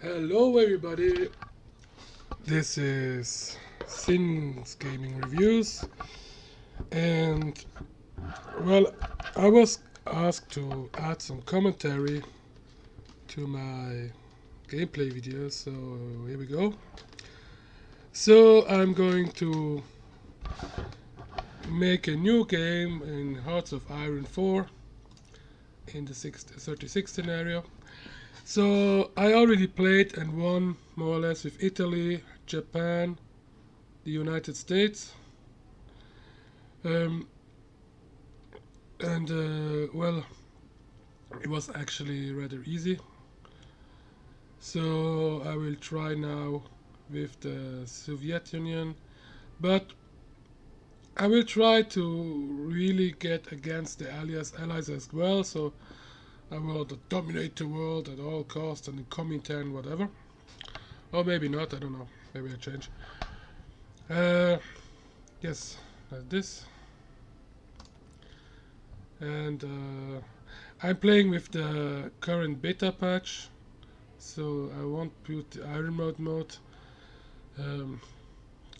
Hello everybody, this is Sin's Gaming Reviews, and well, I was asked to add some commentary to my gameplay videos, so here we go. So I'm going to make a new game in Hearts of Iron 4 in the 36 scenario. So I already played and won more or less with Italy, Japan, the United States. Um, and well, it was actually rather easy. So I will try now with the Soviet Union, but I will try to really get against the allies as well. So I will dominate the world at all costs and the Comintern whatever. Or maybe not, I don't know. Maybe I change. Uh, yes, like this. And I'm playing with the current beta patch, so I won't put the Iron mode. Um,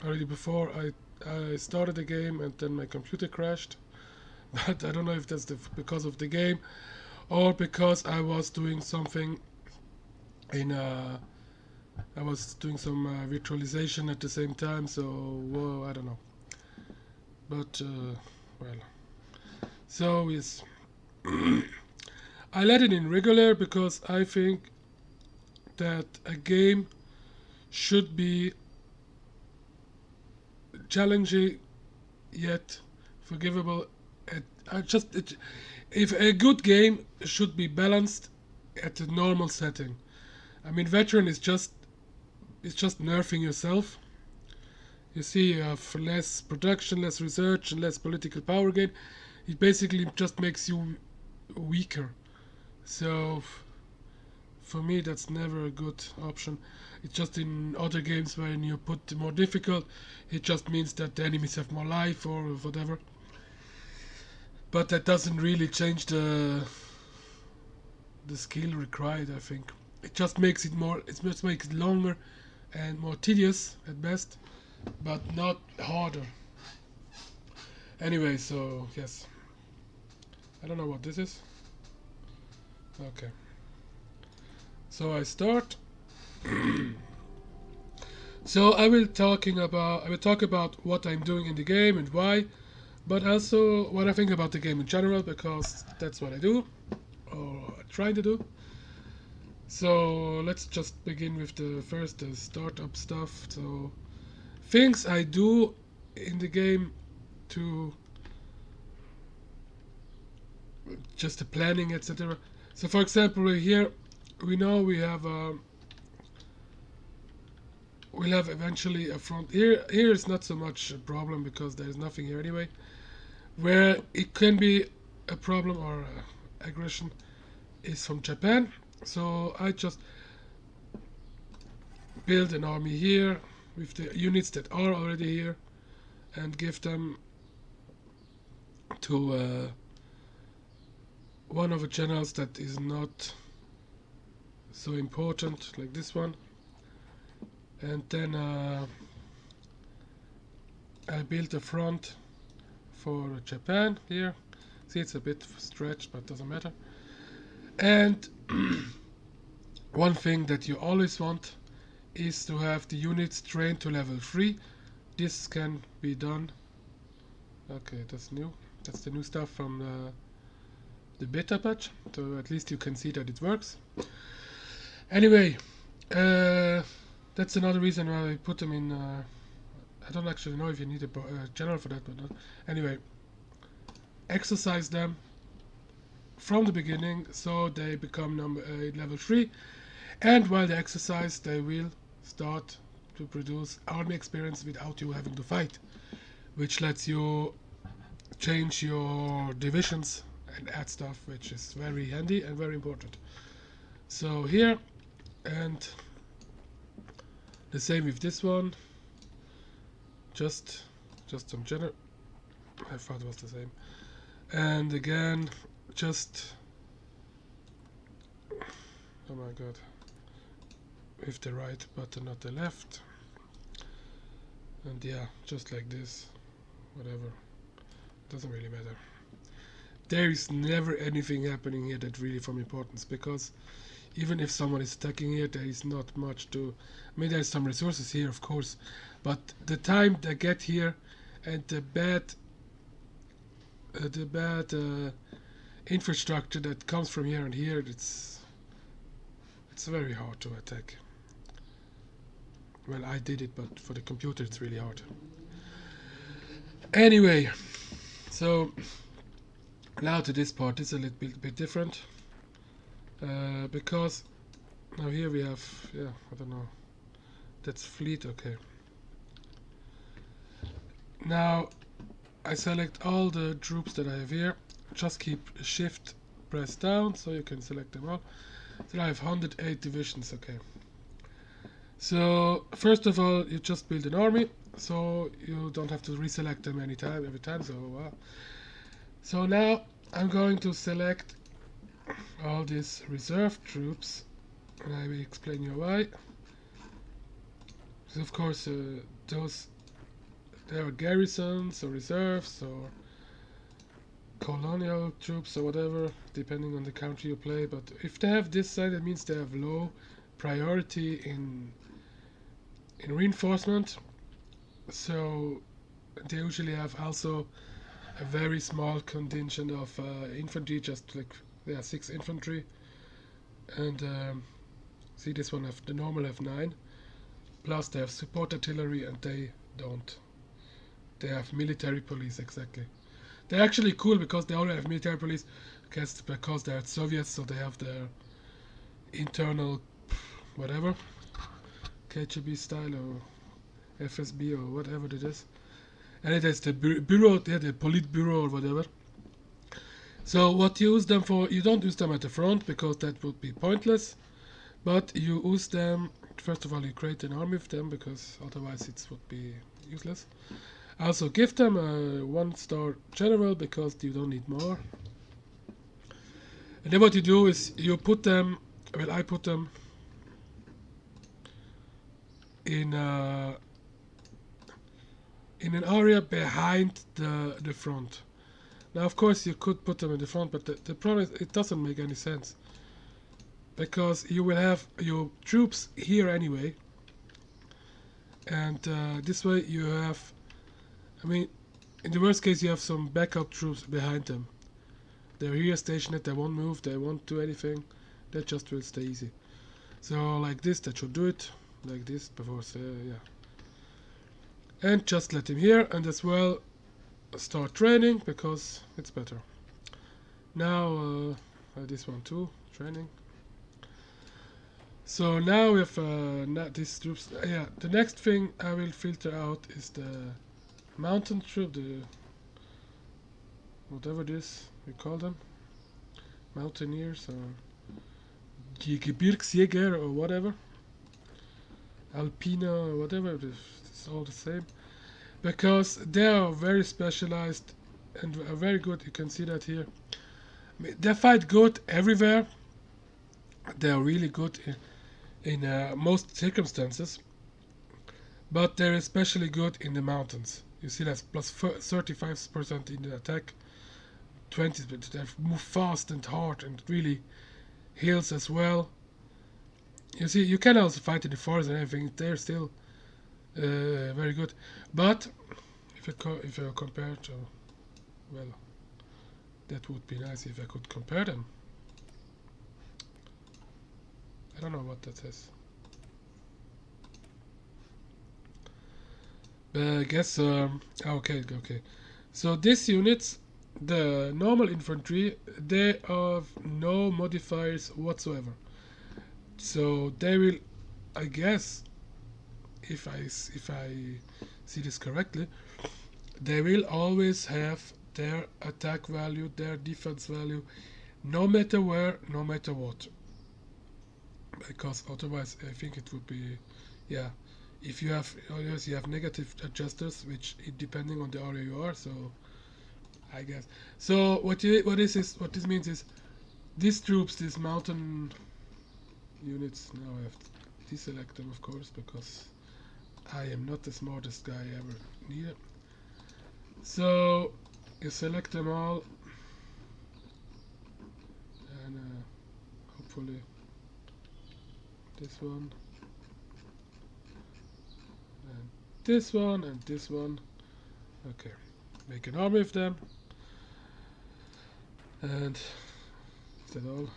Already before I started the game and then my computer crashed, but I don't know if that's because of the game or because I was doing something in I was doing some virtualization at the same time, so whoa, I don't know. But well, so yes, I let it in regular because I think that a game should be challenging yet forgivable. If a good game should be balanced at a normal setting. I mean, veteran is just nerfing yourself. You see, you have less production, less research, and less political power gain. It basically just makes you weaker. So for me, that's never a good option. It's just in other games when you put the more difficult, it just means that the enemies have more life or whatever. But that doesn't really change the skill required. I think it just makes it more. It just makes it longer and more tedious at best, but not harder. Anyway, so yes, I don't know what this is. Okay, so I start. So I will talk about what I'm doing in the game and why, but also what I think about the game in general because that's what I do or try to do. So let's just begin with the startup stuff. So things I do in the game to just the planning, etc. So for example, here we know we'll have eventually a front. Here is not so much a problem because there's nothing here anyway. Where it can be a problem or aggression is from Japan. So I just build an army here with the units that are already here and give them to one of the channels that is not so important, like this one. And then I built a front for Japan here. See, it's a bit stretched, but doesn't matter. And one thing that you always want is to have the units trained to level 3. This can be done. Okay, that's new. That's the new stuff from the beta patch, so at least you can see that it works. Anyway, that's another reason why I put them in. I don't actually know if you need a general for that, but anyway, exercise them from the beginning so they become level 3, and while they exercise they will start to produce army experience without you having to fight, which lets you change your divisions and add stuff, which is very handy and very important. So here, and the same with this one, just some general. I thought it was the same. And again, just oh my god, with the right button, not the left. And yeah, just like this, whatever, doesn't really matter. There is never anything happening here that really from importance, because even if someone is attacking here, there is not much to. I mean, there's some resources here, of course, but the time they get here and the bad infrastructure that comes from here and here, it's very hard to attack. Well, I did it, but for the computer it's really hard. Anyway, so now to this part. It's a little bit different, because now here we have, yeah, I don't know, that's fleet. Okay, now I select all the troops that I have here. Just keep shift pressed down so you can select them all. So I have 108 divisions. Okay, so first of all, you just build an army, so you don't have to reselect them every time. So now I'm going to select all these reserve troops, and I will explain you why. So of course, there are garrisons or reserves or colonial troops or whatever, depending on the country you play. But if they have this side, that means they have low priority in reinforcement. So they usually have also a very small contingent of infantry, just like there are 6 infantry, and see, this one the normal have 9, plus they have support artillery, and they don't. They have military police. Exactly, they're actually cool because they only have military police because they're Soviets, so they have their internal whatever, KGB style or FSB or whatever it is. And it is the bureau, yeah, the Politburo or whatever. So what you use them for, you don't use them at the front because that would be pointless, but you use them, first of all you create an army of them because otherwise it would be useless. Also give them a 1-star general because you don't need more. And then what you do is you put them, well, I put them in an area behind the front. Now of course you could put them in the front, but the problem is it doesn't make any sense, because you will have your troops here anyway, and this way you have, I mean, in the worst case you have some backup troops behind them. They're here stationed, they won't move, they won't do anything, they just will stay easy. So like this, that should do it, like this before, yeah. And just let him here, and as well start training because it's better. Now this one too, training. So now we have these troops. Yeah, the next thing I will filter out is the mountain troop, the whatever it is we call them, mountaineers or Gebirgsjäger or whatever, Alpina or whatever. It's all the same, because they are very specialized and are very good. You can see that here. I mean, they fight good everywhere. They are really good in most circumstances, but they're especially good in the mountains. You see that's plus 35% in the attack, 20, but they move fast and hard and really heals as well. You see, you can also fight in the forest and everything. They're still very good, but if you compare to, well, that would be nice if I could compare them. I don't know what that says, but I guess okay. So these units, the normal infantry, they have no modifiers whatsoever. So they will, I guess, if I see this correctly, they will always have their attack value, their defense value, no matter where, no matter what. Because otherwise, I think it would be, yeah. If you have areas, you have negative adjusters, which depending on the area you are. So, I guess. So what this means is, these troops, these mountain units. Now I have deselect them, of course, because I am not the smartest guy ever near. So you select them all, and hopefully this one, and this one, and this one. Okay, make an army of them, and is that all?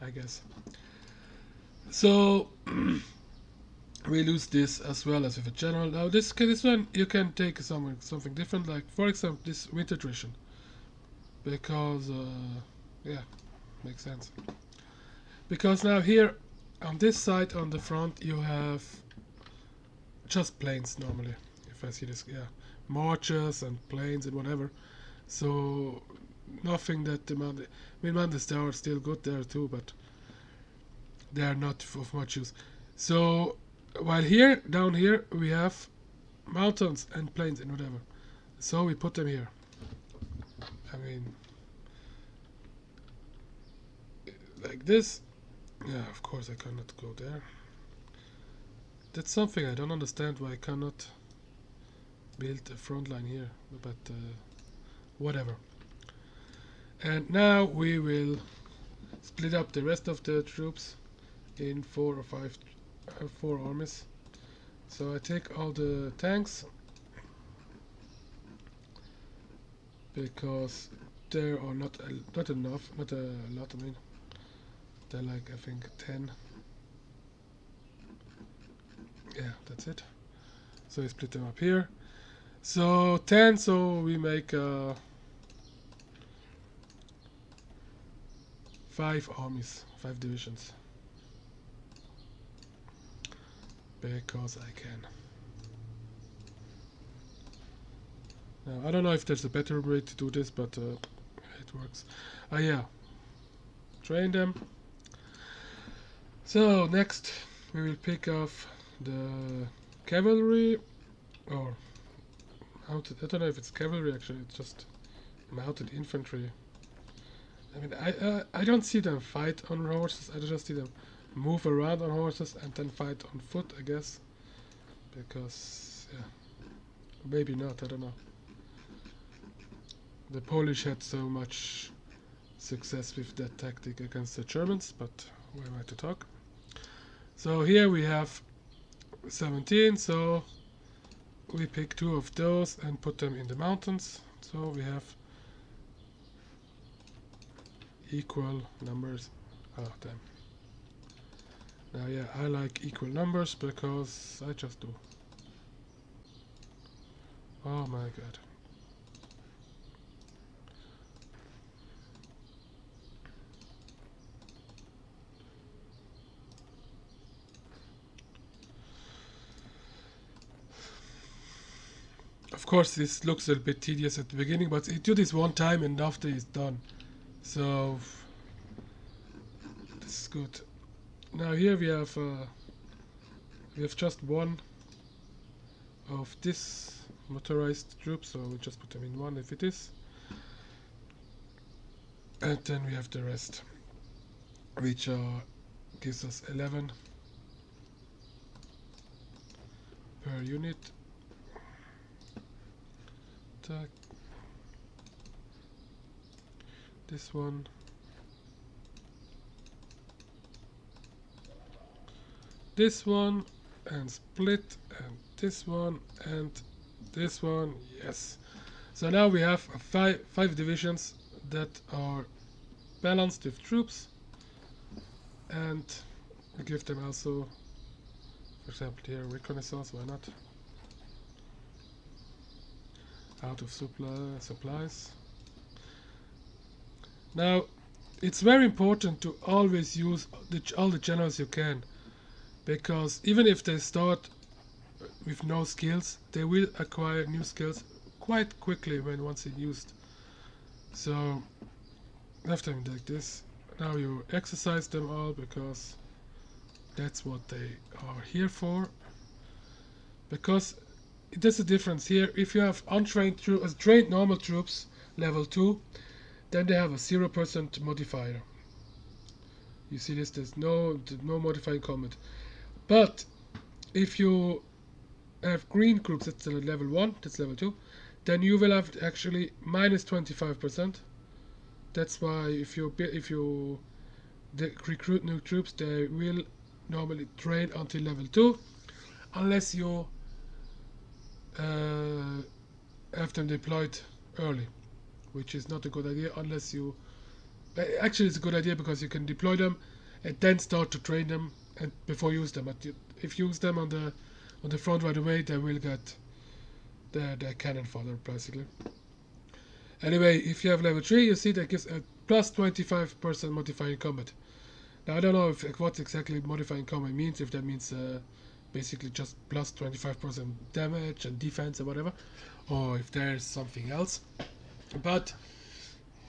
I guess. So we lose this as well as with a general. Now this one you can take something different, like for example this winter attrition, because yeah, makes sense. Because now here on this side on the front you have just plains normally. If I see this, yeah, marches and plains and whatever. So nothing that demand. I mean, Mandas, they are still good there too, but they are not of much use. So while here, down here, we have mountains and plains and whatever. So we put them here. I mean, like this. Yeah, of course I cannot go there. That's something I don't understand, why I cannot build a front line here, but whatever. And now we will split up the rest of the troops in 4 or 5, 4 armies. So I take all the tanks, because there are not enough, not a lot. I mean, they're like, I think 10. Yeah, that's it. So we split them up here. So 10. So we make 5 armies, 5 divisions, because I can. Now I don't know if there's a better way to do this, but it works. Yeah, train them. So next we will pick off the cavalry, or mounted. I don't know if it's cavalry actually. It's just mounted infantry. I mean, I don't see them fight on horses. I just see them move around on horses and then fight on foot, I guess. Because, yeah, maybe not, I don't know. The Polish had so much success with that tactic against the Germans, but who am I to talk? So here we have 17, so we pick 2 of those and put them in the mountains. So we have equal numbers. Oh, damn. Now, yeah, I like equal numbers because I just do. Oh my god. Of course, this looks a little bit tedious at the beginning, but you do this one time and after it's done. So this is good. Now here we have just one of this motorized troops, so we just put them in one if it is, and then we have the rest, which gives us 11 per unit. Attack. This one. This one, and split, and this one, and this one. Yes. So now we have five divisions that are balanced with troops, and we give them also, for example, here reconnaissance. Why not? Out of supplies. Now, it's very important to always use all the generals you can, because even if they start with no skills, they will acquire new skills quite quickly when once it's used. So, after them like this, now you exercise them all because that's what they are here for. Because there's a difference here. If you have untrained troops, trained normal troops, level 2, then they have a 0% modifier. You see this, there's no modifying comment. But if you have green groups, that's level 1, that's level 2, then you will have actually minus 25%. That's why if you recruit new troops, they will normally train until level 2, unless you have them deployed early, which is not a good idea unless you... Actually, it's a good idea because you can deploy them and then start to train them and before use them. But if you use them on the front right away, they will get their cannon fodder basically. Anyway, if you have level 3, you see that gives a plus 25% modifying combat. Now I don't know what exactly modifying combat means, if that means basically just plus 25% damage and defense or whatever, or if there's something else. But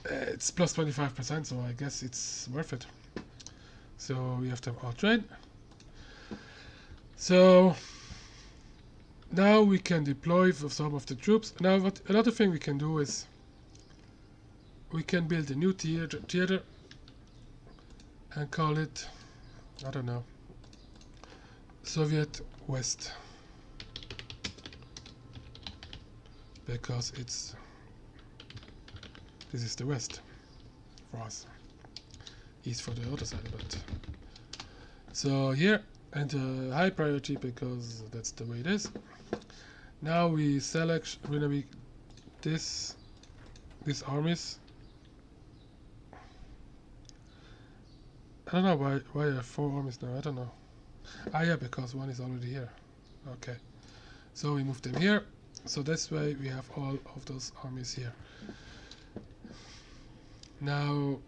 it's plus 25%, so I guess it's worth it. So we have to all train. So now we can deploy for some of the troops. Now another thing we can do is we can build a new theater and call it, I don't know, Soviet West, because this is the West for us, East for the other side. But so here, and high priority because that's the way it is. Now we select these armies. I don't know why I have 4 armies now, I don't know. Ah yeah, because one is already here. Okay. So we move them here. So this way we have all of those armies here. Now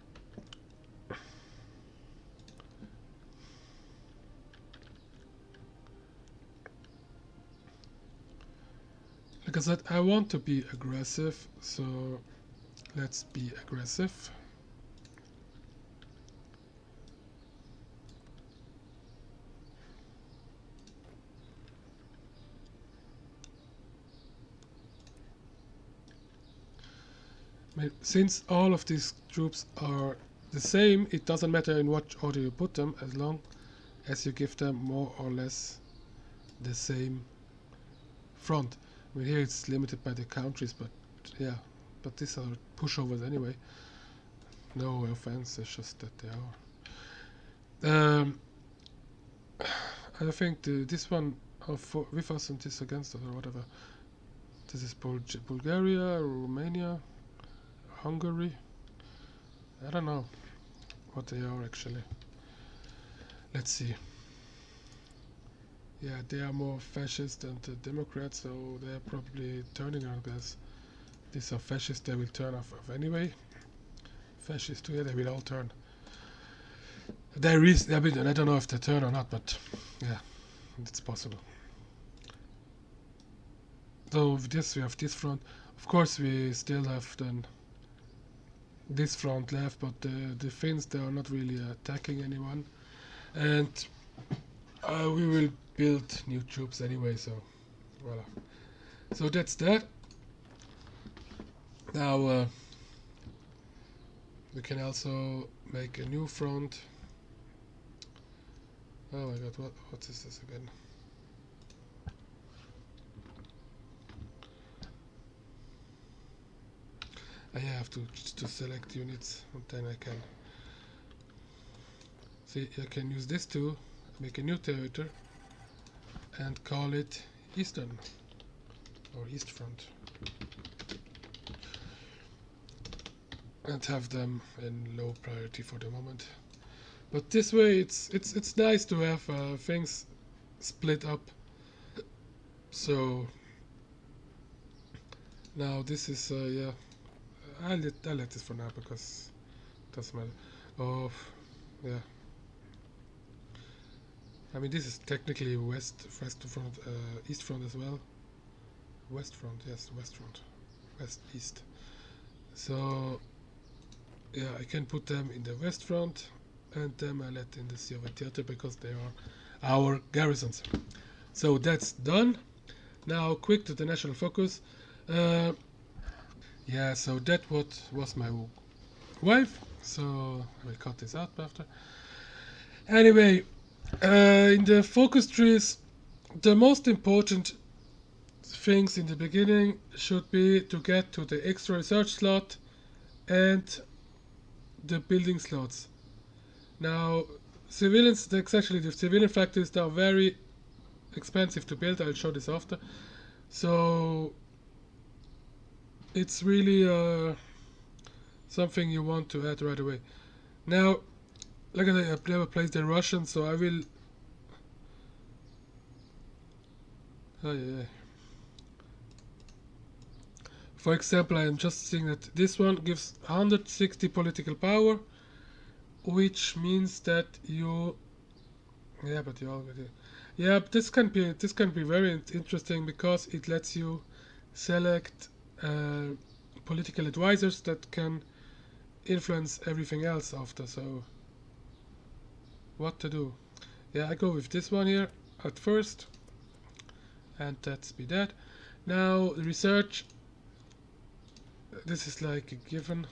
like I said, I want to be aggressive, so let's be aggressive. Since all of these troops are the same, it doesn't matter in what order you put them, as long as you give them more or less the same front. I mean, here it's limited by the countries, but yeah, but these are pushovers anyway. No offense, it's just that they are. I think this one with us and this against us or whatever. This is Bulgaria, Romania, Hungary. I don't know what they are actually. Let's see. Yeah, they are more fascist than the Democrats, so they're probably turning on us. These are fascists, they will turn off anyway. Fascists, yeah, they will all turn. I mean, I don't know if they turn or not, but yeah, it's possible. So with this, we have this front. Of course, we still have then this front left, but the Finns, they are not really attacking anyone, and we will build new troops anyway, so voila. So that's that. Now we can also make a new front. Oh my god, what is this again? I have to select units, and then I can see. I can use this to make a new theater and call it Eastern or East Front, and have them in low priority for the moment. But this way, it's nice to have things split up. So now this is yeah. I'll let this for now because it doesn't matter. Oh, yeah. I mean, this is technically west front, east front as well. West front, yes, west front, west east. So yeah, I can put them in the west front, and them I let in the Soviet theater because they are our garrisons. So that's done. Now, quick to the national focus. Yeah, so that was my wave. So I will cut this out after. Anyway, in the focus trees, the most important things in the beginning should be to get to the extra research slot and the building slots. Now, civilians, actually the civilian factories are very expensive to build. I'll show this after. So it's really something you want to add right away. Now, like I said, I've never played the Russian, so I will. Oh, yeah. For example, I am just seeing that this one gives 160 political power, which means that you. Yeah, but you already. Yeah, but this can be very interesting because it lets you select political advisors that can influence everything else after. So, what to do? Yeah, I go with this one here at first, and that's be that. Now, research. This is like a given.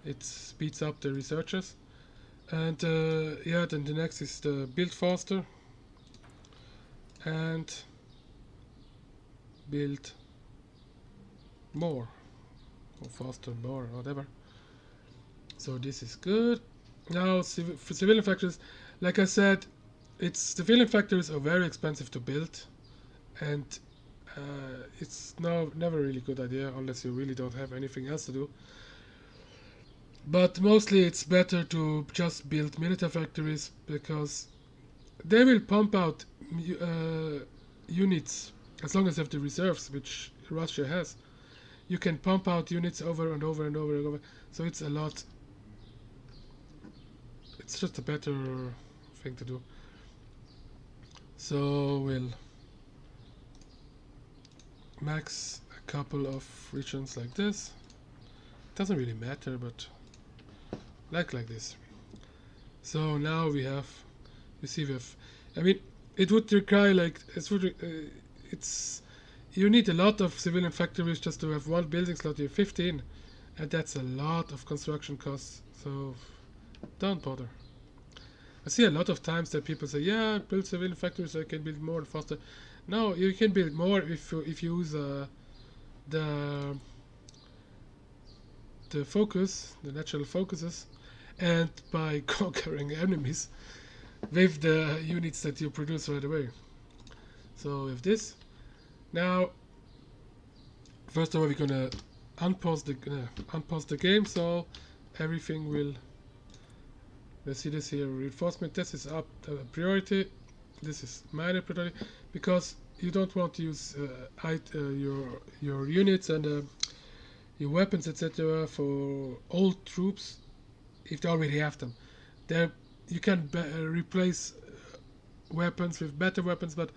It speeds up the researchers. And yeah, then the next is the build faster and build more or faster, more, whatever. So this is good. Now for civilian factories, like I said, civilian factories are very expensive to build, and it's never really a good idea unless you really don't have anything else to do. But mostly it's better to just build military factories because they will pump out units as long as you have the reserves, which Russia has. You can pump out units over and over and over and over. So it's a lot. It's just a better thing to do. So we'll max a couple of regions like this. Doesn't really matter, but like this. So now we have, you see, we have. I mean, it would require like it's you need a lot of civilian factories just to have one building slot. You have 15, and that's a lot of construction costs. So don't bother. I see a lot of times that people say, "Yeah, build civilian factories so I can build more and faster." No, you can build more if you use the focus, the natural focuses, and by conquering enemies with the units that you produce right away. So with this, now first of all we're gonna unpause the game, so everything will. Let's see this here. Reinforcement. This is up priority. This is minor priority because you don't want to use your units and your weapons, etc. for old troops if they already have them. There you can replace weapons with better weapons, but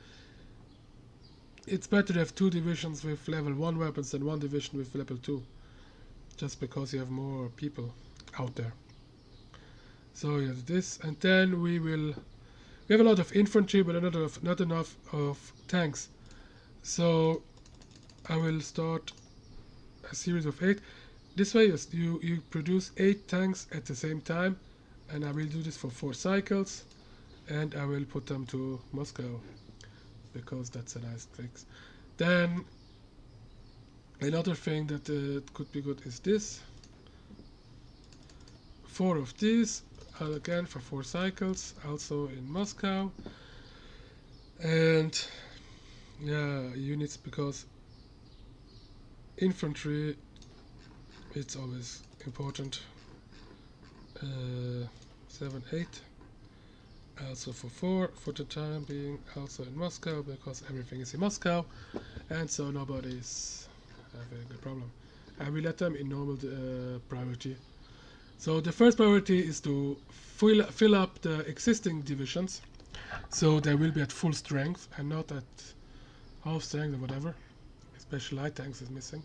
it's better to have two divisions with level 1 weapons than one division with level 2, just because you have more people out there. So yeah, this, and then we have a lot of infantry, but not enough of tanks. So I will start a series of 8. This way you produce 8 tanks at the same time, and I will do this for 4 cycles, and I will put them to Moscow because that's a nice fix. Then another thing that could be good is this. 4 of these, again for 4 cycles, also in Moscow. And yeah, units, because infantry, it's always important. 7, 8. Also for 4 for the time being, also in Moscow, because everything is in Moscow, and so nobody's having a problem. I will let them in normal priority. So the first priority is to fill up the existing divisions, so they will be at full strength and not at half strength or whatever. Especially light tanks is missing.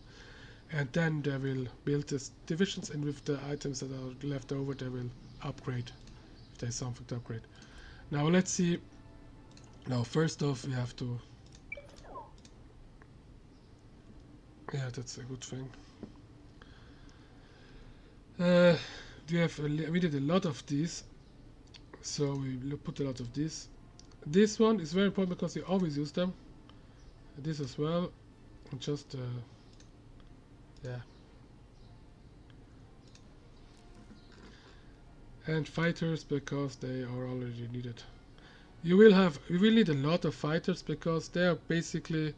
And then they will build these divisions, and with the items that are left over they will upgrade if there's something to upgrade. Now let's see. Now first off we have to, yeah, that's a good thing. Uh, we did a lot of these, so we put a lot of these. This one is very important because you always use them. This as well, and just yeah. And fighters because they are already needed. We will need a lot of fighters because they are basically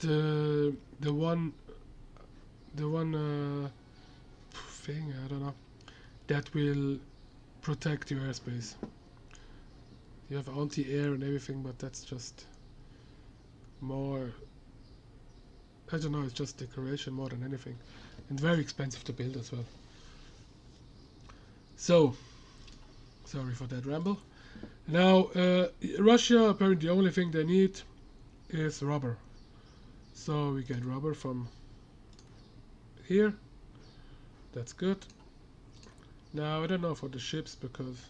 the one thing, I don't know, that will protect your airspace. You have anti-air and everything, but that's just more, I don't know, it's just decoration more than anything, and very expensive to build as well. So sorry for that ramble. Now Russia, apparently the only thing they need is rubber, so we get rubber from here. That's good. Now I don't know for the ships, because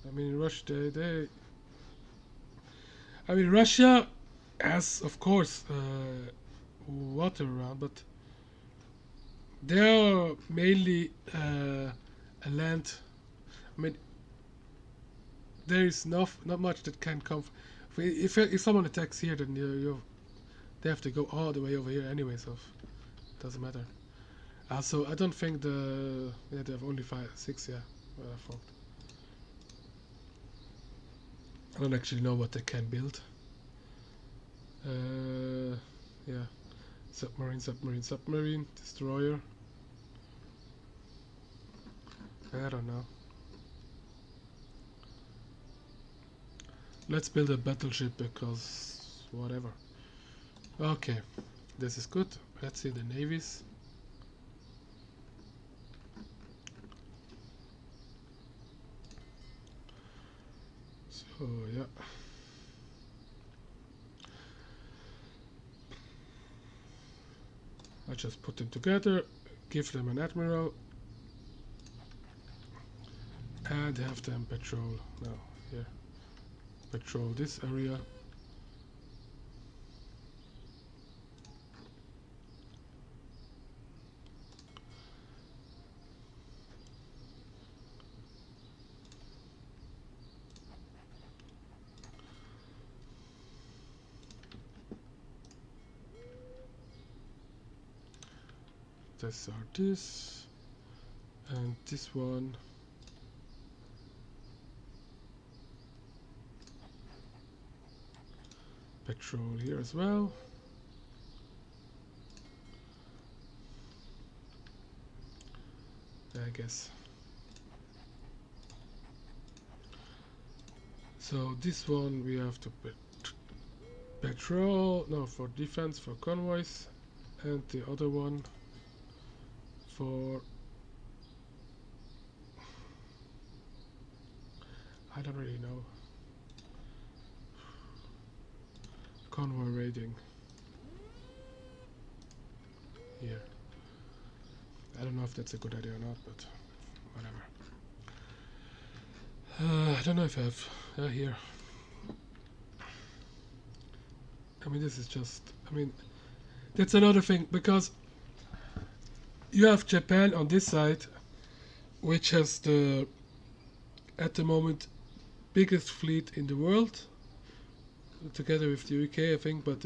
I mean Russia has, of course, water around, but they are mainly a land. I mean, there is not much that can come. If someone attacks here, then they have to go all the way over here anyway, so it doesn't matter. So I don't think they have only 6, yeah. I don't actually know what they can build. Yeah, submarine, destroyer. I don't know. Let's build a battleship because whatever. Okay, this is good. Let's see the navies. So yeah. I just put them together, give them an admiral, and have them patrol. No, here. Patrol this area. These are this, and this one. Patrol here as well. I guess. So this one we have to patrol, no, for defense, for convoys, and the other one for, I don't really know, convoy raiding here. I don't know if that's a good idea or not, but whatever. I don't know if I have here. I mean, this is just, I mean, that's another thing, because you have Japan on this side, which has at the moment, biggest fleet in the world, together with the UK, I think, but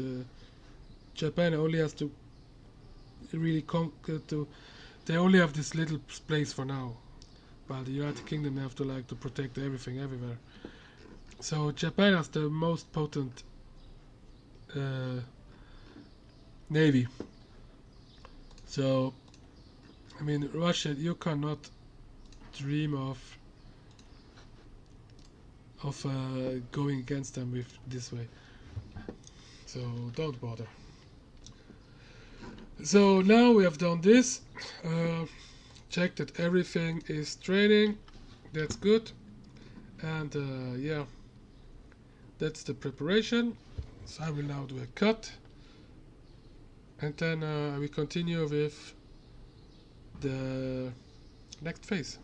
Japan only has to really conquer they only have this little place for now, while the United Kingdom have to protect everything everywhere. So Japan has the most potent navy. So I mean, Russia, you cannot dream of going against them with this way. So don't bother. So now we have done this. Check that everything is training. That's good. And yeah, that's the preparation. So I will now do a cut. And then we continue with the next phase.